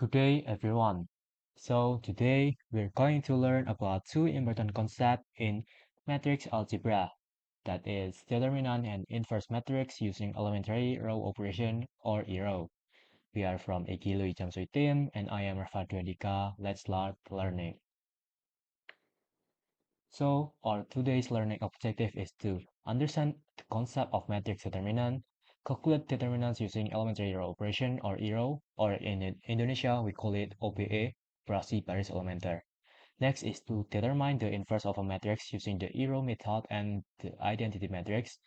Good day, everyone. So today we're going to learn about two important concepts in matrix algebra, that is determinant and inverse matrix using elementary row operation or ERO. We are from Ekilui Jamsui team and I am Rafa Dika. Let's start learning. So our today's learning objective is to understand the concept of matrix determinant, calculate determinants using elementary row operation or ERO, or in Indonesia we call it OBE, operasi baris elementer. Next is to determine the inverse of a matrix using the ERO method and the identity matrix.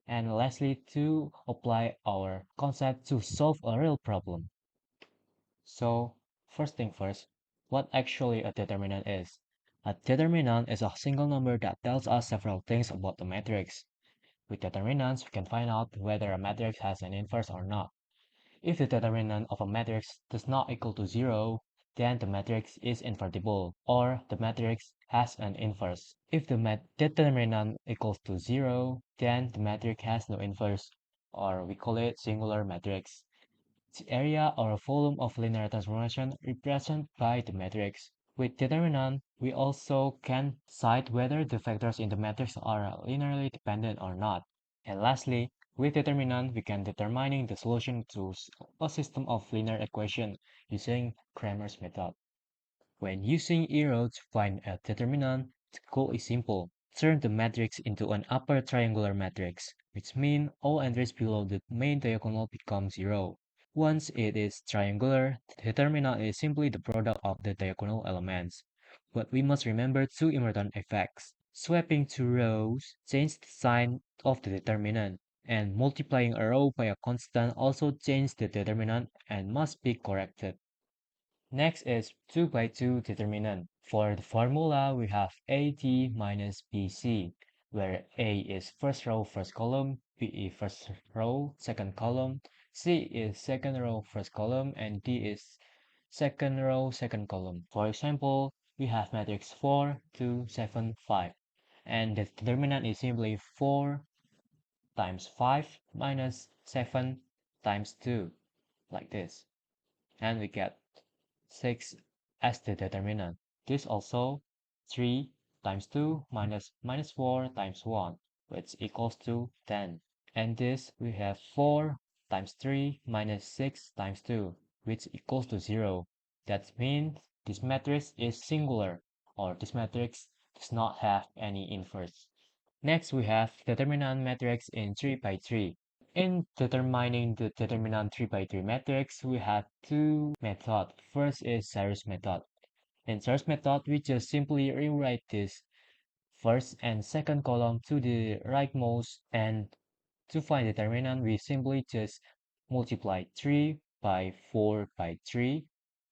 And lastly, to apply our concept to solve a real problem. So, first thing first, what actually a determinant is? A determinant is a single number that tells us several things about the matrix. With determinants, we can find out whether a matrix has an inverse or not. If the determinant of a matrix does not equal to 0, then the matrix is invertible, or the matrix has an inverse. If the determinant equals to 0, then the matrix has no inverse, or we call it singular matrix. The area or volume of linear transformation represented by the matrix. With determinant, we also can decide whether the vectors in the matrix are linearly dependent or not. And lastly, with determinant, we can determining the solution to a system of linear equation using Cramer's method. When using arrow to find a determinant, the goal is simple. Turn the matrix into an upper triangular matrix, which means all entries below the main diagonal become 0. Once it is triangular, the determinant is simply the product of the diagonal elements. But we must remember two important effects. Swapping two rows changes the sign of the determinant, and multiplying a row by a constant also changes the determinant and must be corrected. Next is 2 by 2 determinant. For the formula, we have AD minus BC, where A is first row, first column, B is first row, second column, C is second row, first column, and D is second row, second column. For example, we have matrix 4, 2, 7, 5, and the determinant is simply 4 times 5 minus 7 times 2, like this. And we get 6 as the determinant. This also 3 times 2 minus 4 times 1, which equals to 10. And this we have 4 times 3 minus 6 times 2, which equals to 0. That means this matrix is singular, or this matrix does not have any inverse. Next, we have determinant matrix in 3 by 3. In determining the determinant 3 by 3 matrix, we have two methods. First is series method. In series method, we just simply rewrite this first and second column to the rightmost, and to find determinant, we simply just multiply 3 by 4 by 3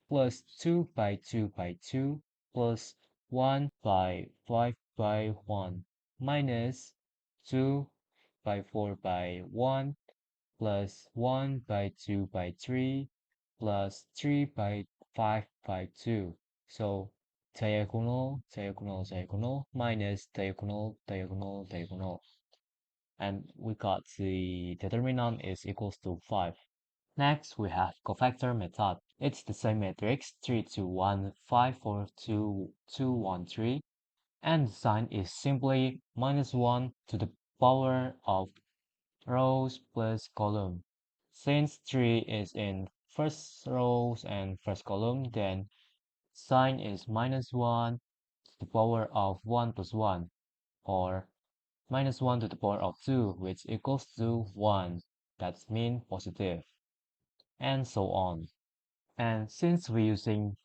plus 2 by 2 by 2 plus 1 by 5 by 1 minus 2 by 4 by 1 plus 1 by 2 by 3 plus 3 by 5 by 2. So diagonal, diagonal, diagonal minus diagonal, diagonal, diagonal. And we got the determinant is equals to 5. Next, we have cofactor method. It's the same matrix 3, 2, 1, 5, 4, 2, 2, 1, 3, and the sign is simply minus 1 to the power of rows plus column. Since 3 is in first rows and first column, then sign is minus 1 to the power of 1 plus 1, or minus 1 to the power of 2, which equals to 1. That's mean positive, and so on. And since we're using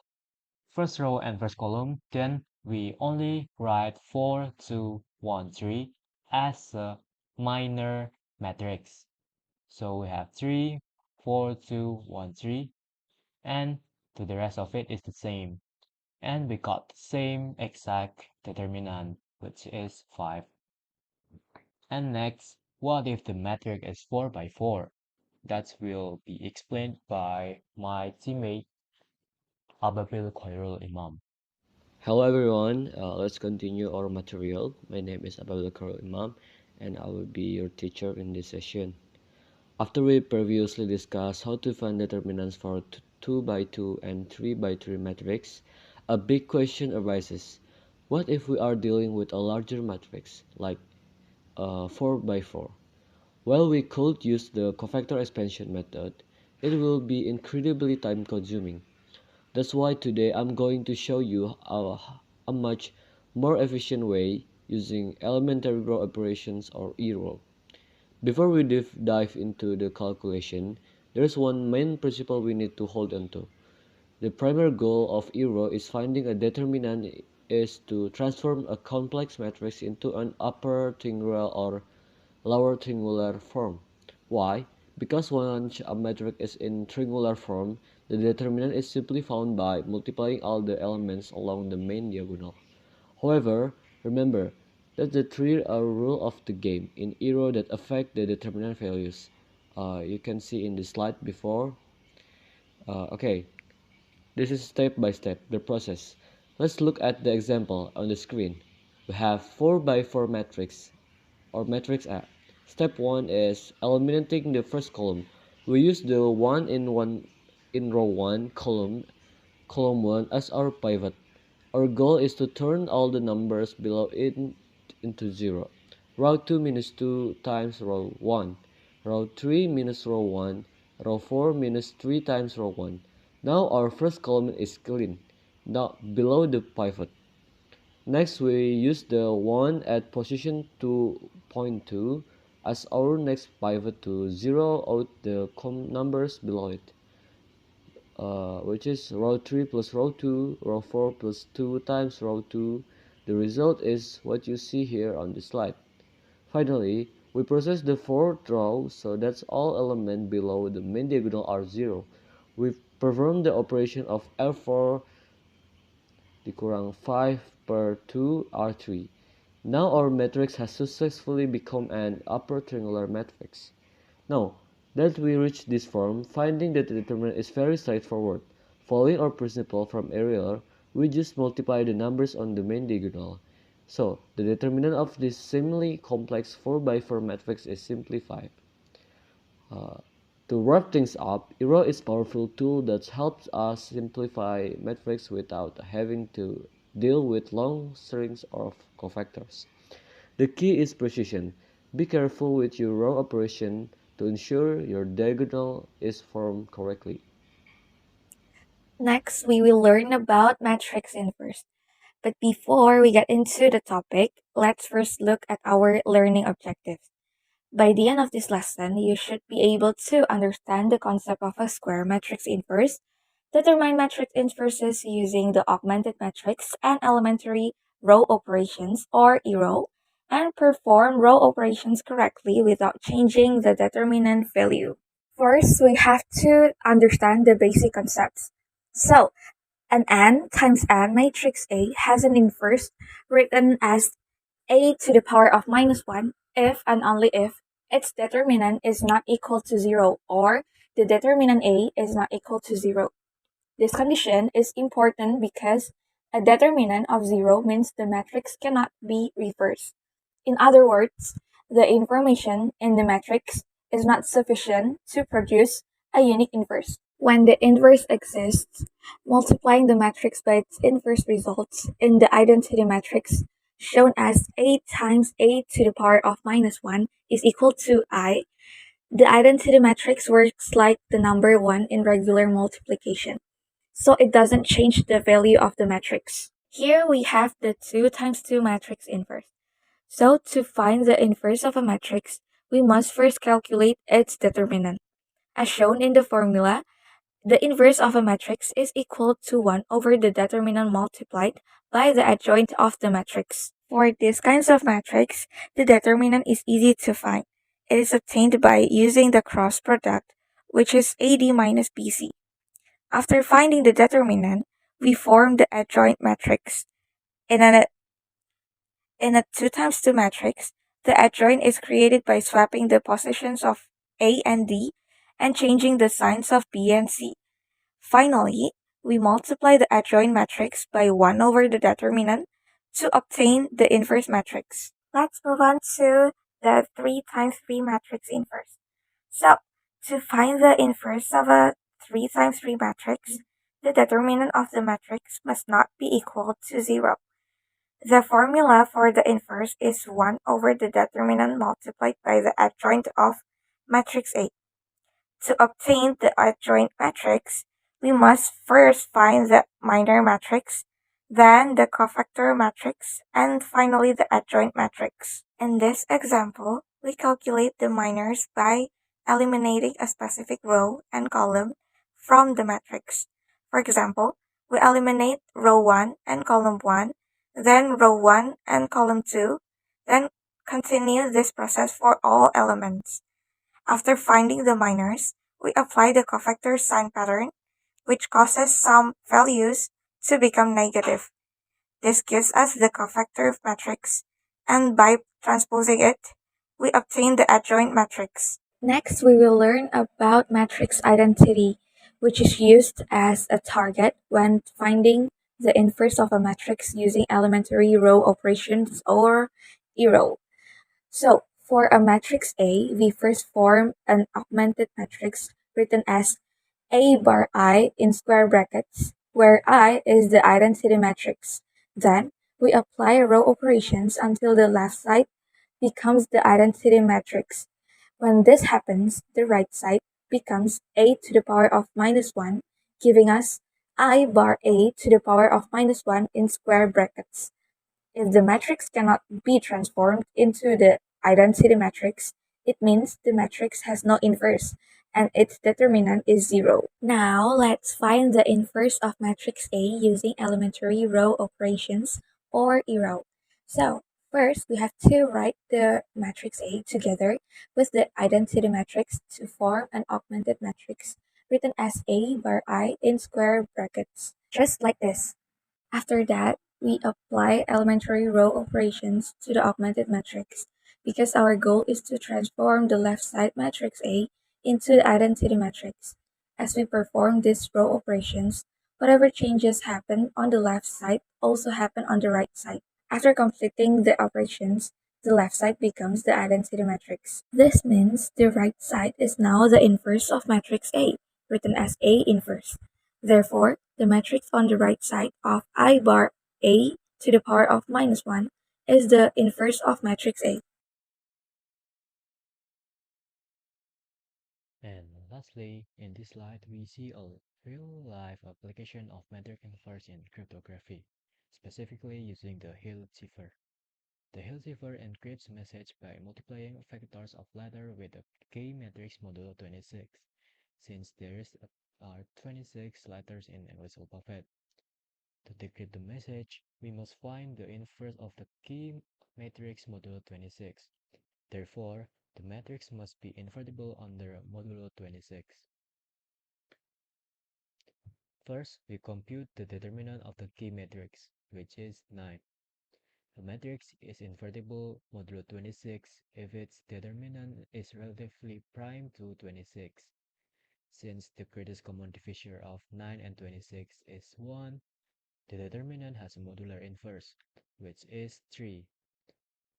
first row and first column, then we only write 4, 2, 1, 3 as a minor matrix. So we have 3, 4, 2, 1, 3, and to the rest of it is the same. And we got the same exact determinant, which is 5. And next, what if the matrix is 4 by 4? That will be explained by my teammate Ababil Khairul Imam. Hello everyone, let's continue our material. My name is Abdul Karim Imam and I will be your teacher in this session. After we previously discussed how to find determinants for 2 by 2 and 3 by 3 matrix, a big question arises. What if we are dealing with a larger matrix, like 4 by 4? While we could use the cofactor expansion method, it will be incredibly time consuming. That's why today I'm going to show you a much more efficient way using elementary row operations or E-row. Before we dive into the calculation, there's one main principle we need to hold on to. The primary goal of E-row is finding a determinant is to transform a complex matrix into an upper triangular or lower triangular form. Why? Because once a matrix is in triangular form, the determinant is simply found by multiplying all the elements along the main diagonal. However, remember that the three are rule of the game in Euro that affect the determinant values. You can see in the slide before. Okay, this is step by step the process. Let's look at the example on the screen. We have 4 by 4 matrix or matrix A. Step 1 is eliminating the first column. We use the 1 in row 1 column 1 as our pivot. Our goal is to turn all the numbers below it into 0. Row 2 minus 2 times row 1. Row 3 minus row 1. Row 4 minus 3 times row 1. Now our first column is clean, now below the pivot. Next, we use the 1 at position 2.2 as our next pivot to zero out the numbers below it, which is row 3 plus row 2, row 4 plus 2 times row 2. The result is what you see here on the slide. Finally, we process the fourth row, so that's all elements below the main diagonal are 0. We perform the operation of L4 dikurang 5 per 2 R3. Now our matrix has successfully become an upper triangular matrix. Now that we reach this form, finding that the determinant is very straightforward. Following our principle from earlier, we just multiply the numbers on the main diagonal. So the determinant of this seemingly complex 4 by 4 matrix is simply 5. To wrap things up, Eero is a powerful tool that helps us simplify metrics without having to deal with long strings of cofactors. The key is precision. Be careful with your row operation to ensure your diagonal is formed correctly. Next, we will learn about matrix inverse. But before we get into the topic, let's first look at our learning objectives. By the end of this lesson, you should be able to understand the concept of a square matrix inverse, determine matrix inverses using the augmented matrix and elementary row operations or ERO, and perform row operations correctly without changing the determinant value. First, we have to understand the basic concepts. So, an n times n matrix A has an inverse written as a to the power of minus 1 if and only if its determinant is not equal to 0 or the determinant A is not equal to 0. This condition is important because a determinant of 0 means the matrix cannot be reversed. In other words, the information in the matrix is not sufficient to produce a unique inverse. When the inverse exists, multiplying the matrix by its inverse results in the identity matrix, shown as A times A to the power of minus 1 is equal to I. The identity matrix works like the number 1 in regular multiplication, so it doesn't change the value of the matrix. Here we have the 2 times 2 matrix inverse. So to find the inverse of a matrix, we must first calculate its determinant. As shown in the formula, the inverse of a matrix is equal to 1 over the determinant multiplied by the adjoint of the matrix. For these kinds of matrix, the determinant is easy to find. It is obtained by using the cross product, which is AD minus BC. After finding the determinant, we form the adjoint matrix. In a 2 times 2 matrix, the adjoint is created by swapping the positions of A and D and changing the signs of B and C. Finally, we multiply the adjoint matrix by 1 over the determinant to obtain the inverse matrix. Let's move on to the 3 times 3 matrix inverse. So, To find the inverse of a 3 times 3 matrix, the determinant of the matrix must not be equal to 0. The formula for the inverse is 1 over the determinant multiplied by the adjoint of matrix A. To obtain the adjoint matrix, we must first find the minor matrix, then the cofactor matrix, and finally the adjoint matrix. In this example, we calculate the minors by eliminating a specific row and column from the matrix. For example, we eliminate row 1 and column 1, then row 1 and column 2, then continue this process for all elements. After finding the minors, we apply the cofactor sign pattern, which causes some values to become negative. This gives us the cofactor matrix, and by transposing it, we obtain the adjoint matrix. Next, we will learn about matrix identity, which is used as a target when finding the inverse of a matrix using elementary row operations or row. So, for a matrix A, we first form an augmented matrix written as A bar I in square brackets, where I is the identity matrix. Then, we apply row operations until the left side becomes the identity matrix. When this happens, the right side becomes A to the power of minus 1, giving us I bar A to the power of minus 1 in square brackets. If the matrix cannot be transformed into the identity matrix, it means the matrix has no inverse and its determinant is 0. Now let's find the inverse of matrix A using elementary row operations or row. So first we have to write the matrix A together with the identity matrix to form an augmented matrix written as A bar I in square brackets, just like this. After that, we apply elementary row operations to the augmented matrix because our goal is to transform the left side matrix A into the identity matrix. As we perform these row operations, whatever changes happen on the left side also happen on the right side. After completing the operations, the left side becomes the identity matrix. This means the right side is now the inverse of matrix A, written as A inverse. Therefore, the matrix on the right side of I bar A to the power of minus 1 is the inverse of matrix A. And lastly, in this slide, we see a real-life application of metric inverse in cryptography, specifically using the Hill cipher. The Hill cipher encrypts message by multiplying vectors of letter with a key matrix modulo 26, since are 26 letters in English alphabet. To decrypt the message, we must find the inverse of the key matrix modulo 26. Therefore, the matrix must be invertible under modulo 26. First, we compute the determinant of the key matrix, which is 9. A matrix is invertible modulo 26 if its determinant is relatively prime to 26. Since the greatest common divisor of 9 and 26 is 1, the determinant has a modular inverse, which is 3.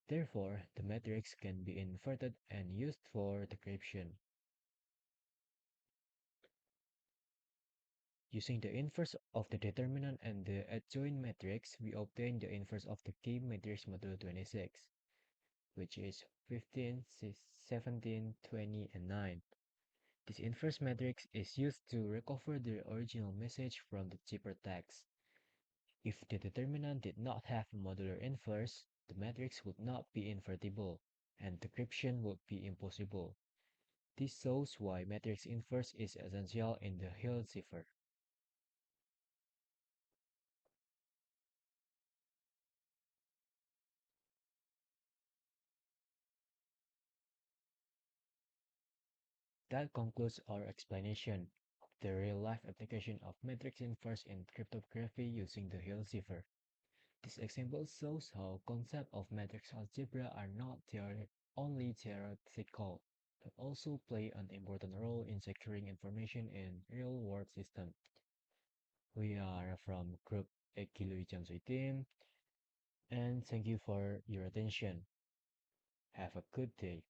Therefore, the matrix can be inverted and used for decryption. Using the inverse of the determinant and the adjoint matrix, we obtain the inverse of the key matrix modulo 26, which is 15, 17, 20, and 9. This inverse matrix is used to recover the original message from the ciphertext. If the determinant did not have a modular inverse, the matrix would not be invertible, and decryption would be impossible. This shows why matrix inverse is essential in the Hill cipher. That concludes our explanation of the real-life application of matrix inverse in cryptography using the Hill cipher. This example shows how concepts of matrix algebra are not only theoretical, but also play an important role in securing information in real-world systems. We are from Group Ekilu team, and thank you for your attention. Have a good day.